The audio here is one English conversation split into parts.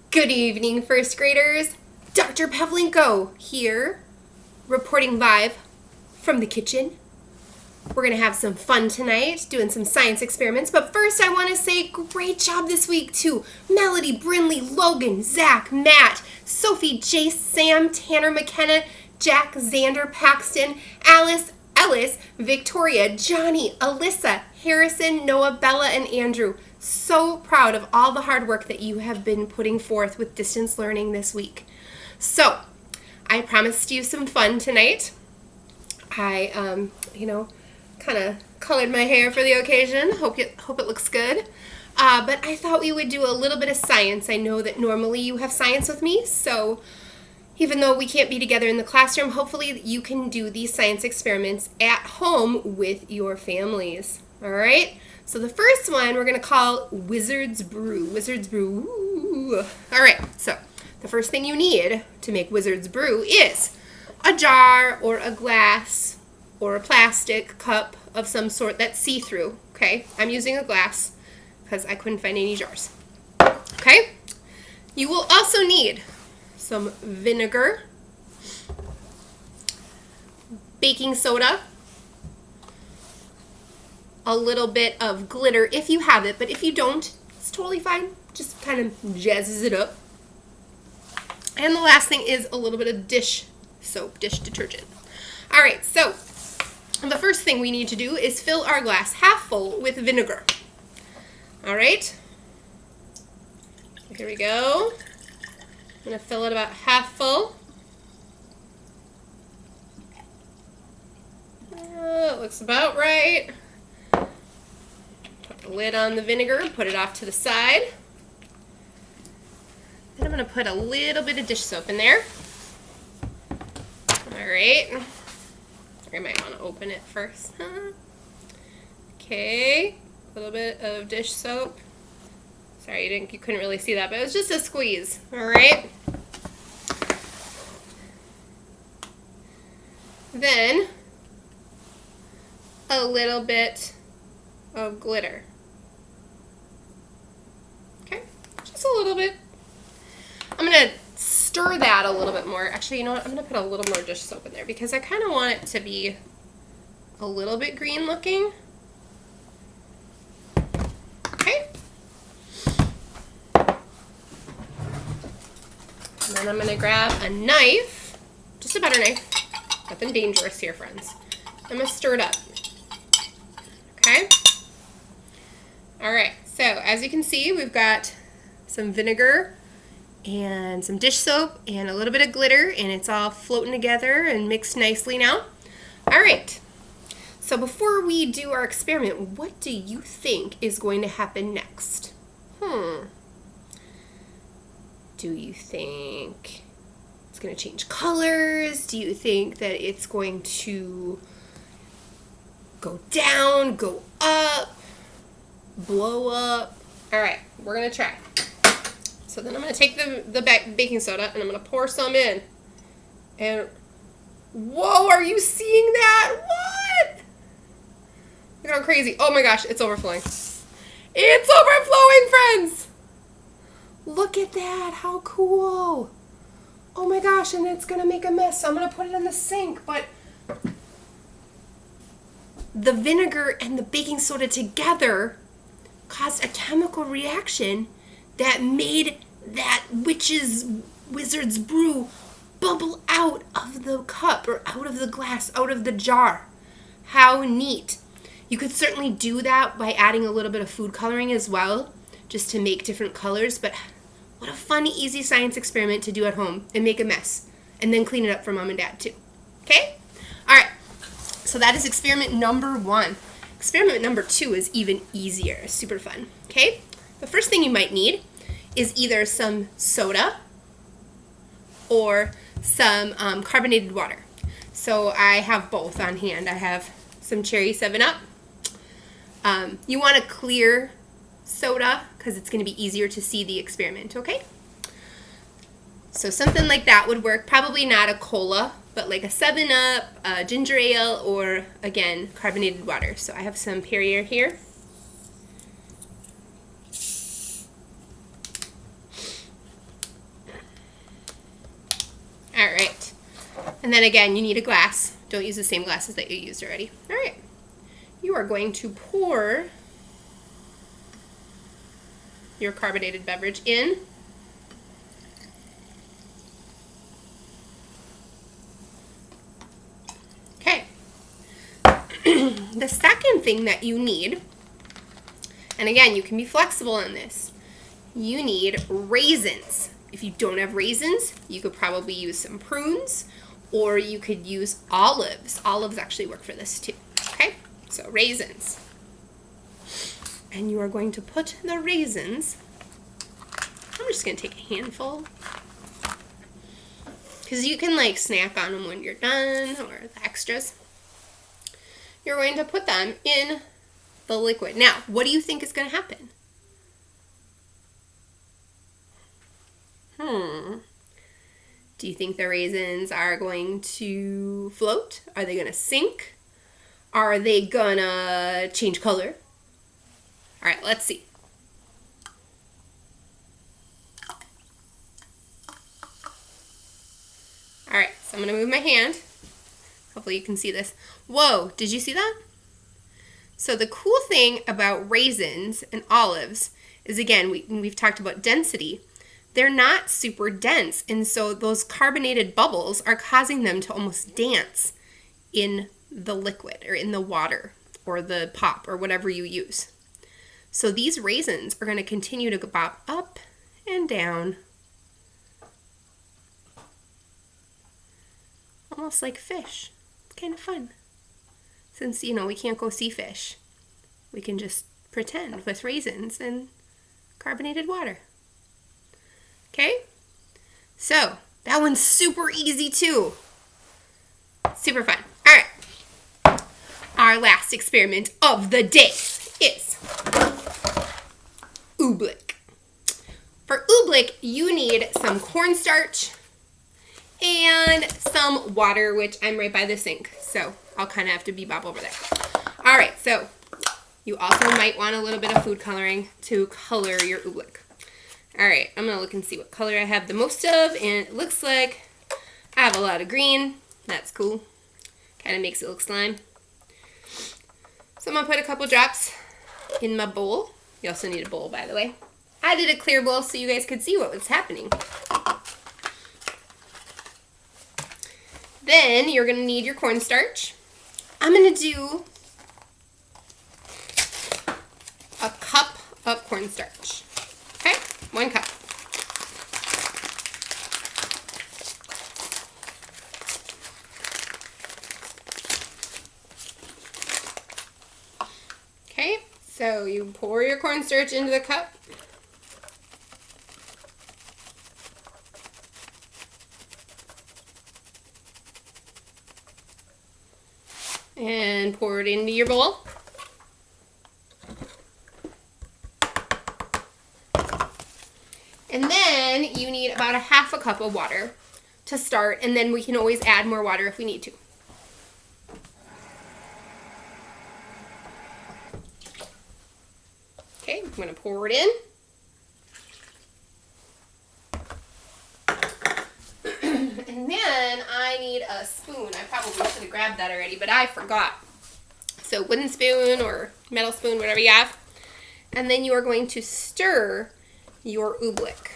Good evening, first graders. Dr. Pavlenko here, reporting live from the kitchen. We're going to have some fun tonight, doing some science experiments. But first, I want to say great job this week to Melody, Brinley, Logan, Zach, Matt, Sophie, Jace, Sam, Tanner, McKenna, Jack, Xander, Paxton, Alice, Ellis, Victoria, Johnny, Alyssa, Harrison, Noah, Bella, and Andrew. So proud of all the hard work that you have been putting forth with distance learning this week. So, I promised you some fun tonight. I, kind of colored my hair for the occasion. Hope it looks good. But I thought we would do a little bit of science. I know that normally you have science with me, so even though we can't be together in the classroom, hopefully you can do these science experiments at home with your families. All right? So the first one we're going to call Wizard's Brew. Wizard's Brew. Ooh. All right, so the first thing you need to make Wizard's Brew is a jar or a glass or a plastic cup of some sort that's see-through, okay? I'm using a glass because I couldn't find any jars, okay? You will also need some vinegar, baking soda, a little bit of glitter if you have it, but if you don't, it's totally fine. Just kind of jazzes it up. And the last thing is a little bit of dish soap, dish detergent. All right, so the first thing we need to do is fill our glass half full with vinegar. All right, here we go. I'm gonna fill it about half full. It looks about right. Put the lid on the vinegar and put it off to the side. Then I'm going to put a little bit of dish soap in there. All right. I might want to open it first. Okay. A little bit of dish soap. Sorry, you couldn't really see that, but it was just a squeeze. All right. Then a little bit of glitter. Okay, just a little bit. I'm going to stir that a little bit more. Actually, you know what? I'm going to put a little more dish soap in there because I kind of want it to be a little bit green looking. Okay. And then I'm going to grab a knife, just a butter knife. Nothing dangerous here, friends. I'm going to stir it up. Okay? All right, so as you can see, we've got some vinegar and some dish soap and a little bit of glitter, and it's all floating together and mixed nicely now. All right, so before we do our experiment, what do you think is going to happen next? Do you think it's going to change colors? Do you think that it's going to go down, go up, blow up? All right, we're going to try. So then I'm going to take the baking soda and I'm going to pour some in. And, whoa, are you seeing that? What? Look how crazy. Oh my gosh, it's overflowing. It's overflowing, friends. Look at that. How cool. Oh my gosh, and it's going to make a mess. So I'm going to put it in the sink, but the vinegar and the baking soda together caused a chemical reaction that made that wizard's brew bubble out of the cup or out of the glass, out of the jar. How neat. You could certainly do that by adding a little bit of food coloring as well, just to make different colors, but what a fun, easy science experiment to do at home and make a mess and then clean it up for mom and dad too. Okay? All right. So that is experiment number 1. Experiment number 2 is even easier, super fun. Okay? The first thing you might need is either some soda or some carbonated water. So I have both on hand. I have some cherry 7-Up. You want a clear soda because it's going to be easier to see the experiment, okay? So something like that would work. Probably not a cola, but like a 7-Up, a ginger ale, or again, carbonated water. So I have some Perrier here. All right. And then again, you need a glass. Don't use the same glasses that you used already. All right. You are going to pour your carbonated beverage in. Okay. The second thing that you need, and again, you can be flexible on this, you need raisins. If you don't have raisins, you could probably use some prunes, or you could use olives. Olives actually work for this too. Okay, so raisins. And you are going to put the raisins, I'm just going to take a handful, because you can like snack on them when you're done, or the extras. You're going to put them in the liquid. Now, what do you think is going to happen? Do you think the raisins are going to float? Are they going to sink? Are they going to change color? All right, let's see. All right, so I'm going to move my hand. Hopefully you can see this. Whoa, did you see that? So the cool thing about raisins and olives is, again, we've talked about density. They're not super dense, and so those carbonated bubbles are causing them to almost dance in the liquid or in the water or the pop or whatever you use. So these raisins are going to continue to bop up and down, almost like fish. It's kind of fun. Since, we can't go see fish, we can just pretend with raisins and carbonated water. Okay? So, that one's super easy too. Super fun. All right. Our last experiment of the day is oobleck. For oobleck, you need some cornstarch and some water, which I'm right by the sink, so I'll kind of have to bebop over there. All right, so you also might want a little bit of food coloring to color your oobleck. All right, I'm gonna look and see what color I have the most of, and it looks like I have a lot of green. That's cool. Kind of makes it look slime. So I'm gonna put a couple drops in my bowl. You also need a bowl, by the way. I did a clear bowl so you guys could see what was happening. Then you're gonna need your cornstarch. I'm gonna do a cup of cornstarch. Okay, 1 cup. Okay, so you pour your cornstarch into the cup. And pour it into your bowl. And then you need about a half a cup of water to start, and then we can always add more water if we need to. Okay, I'm going to pour it in. And then I need a spoon. I probably should have grabbed that already, but I forgot. So wooden spoon or metal spoon, whatever you have. And then you are going to stir your oobleck.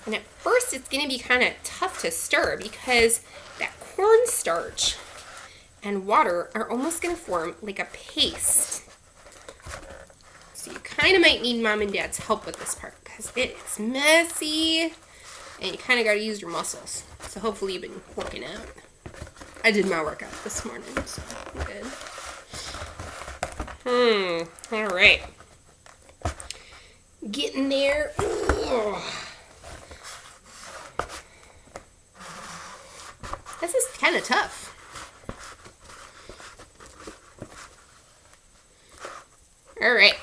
And at first it's going to be kind of tough to stir because that cornstarch and water are almost going to form like a paste. So you kind of might need Mom and Dad's help with this part because it is messy and you kind of got to use your muscles. So hopefully you've been working out. I did my workout this morning, so I'm good. All right. Getting there. Ugh. This is kind of tough. All right.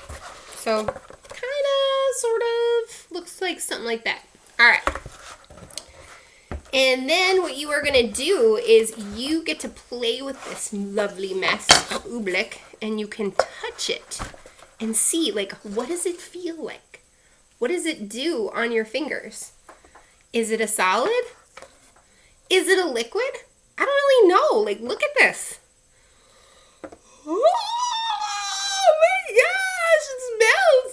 So, kind of, sort of, looks like something like that. All right. And then what you are going to do is you get to play with this lovely mess of oobleck, and you can touch it and see, like, what does it feel like? What does it do on your fingers? Is it a solid? Is it a liquid? I don't really know. Like, look at this. Oh my gosh, it's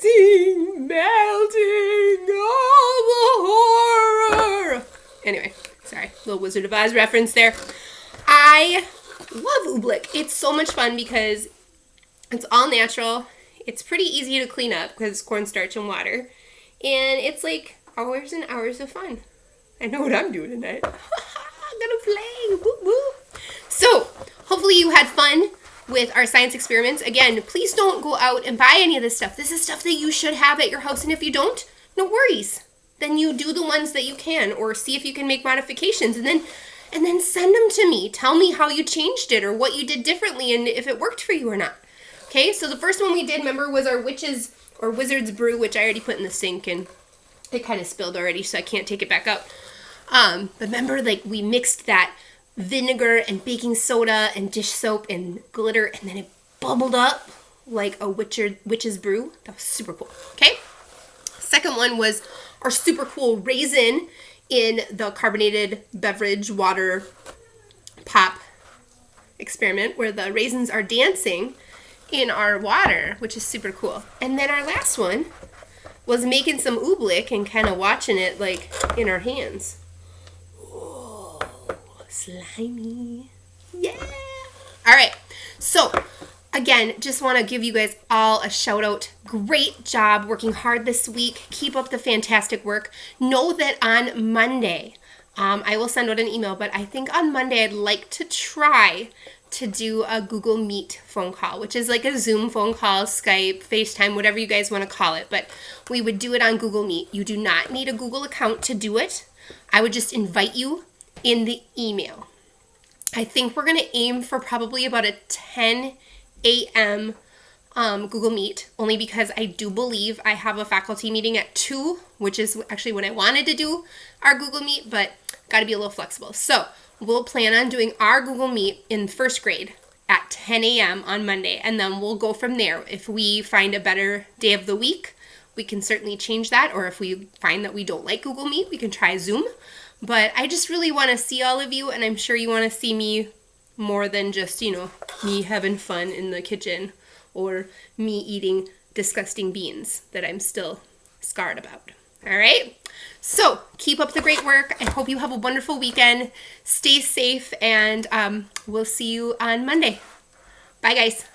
melting. Melting. Oh, the horror. Anyway, sorry. Little Wizard of Oz reference there. I love oobleck. It's so much fun because it's all natural. It's pretty easy to clean up because it's cornstarch and water. And it's like hours and hours of fun. I know what I'm doing tonight. I'm gonna play. Woo woo. So, hopefully you had fun with our science experiments. Again, please don't go out and buy any of this stuff. This is stuff that you should have at your house. And if you don't, no worries. Then you do the ones that you can, or see if you can make modifications, and then send them to me. Tell me how you changed it or what you did differently and if it worked for you or not. Okay, so the first one we did, remember, was our witch's or wizard's brew, which I already put in the sink and it kind of spilled already, so I can't take it back up. But remember, like, we mixed that vinegar and baking soda and dish soap and glitter, and then it bubbled up like a witch's brew. That was super cool. Okay, second one was our super cool raisin in the carbonated beverage water pop experiment, where the raisins are dancing in our water, which is super cool. And then our last one was making some oobleck and kind of watching it like in our hands. Whoa, slimy. Yeah. All right. So again, just want to give you guys all a shout out. Great job working hard this week. Keep up the fantastic work. Know that on Monday, I will send out an email, but I think on Monday I'd like to try to do a Google Meet phone call, which is like a Zoom phone call, Skype, FaceTime, whatever you guys want to call it. But we would do it on Google Meet. You do not need a Google account to do it. I would just invite you in the email. I think we're going to aim for probably about a 10 a.m. Google Meet, only because I do believe I have a faculty meeting at 2, which is actually when I wanted to do our Google Meet, but got to be a little flexible. So we'll plan on doing our Google Meet in first grade at 10 a.m. on Monday, and then we'll go from there. If we find a better day of the week, we can certainly change that, or if we find that we don't like Google Meet, we can try Zoom. But I just really want to see all of you, and I'm sure you want to see me more than just, me having fun in the kitchen or me eating disgusting beans that I'm still scarred about. All right? So keep up the great work. I hope you have a wonderful weekend. Stay safe, and we'll see you on Monday. Bye, guys.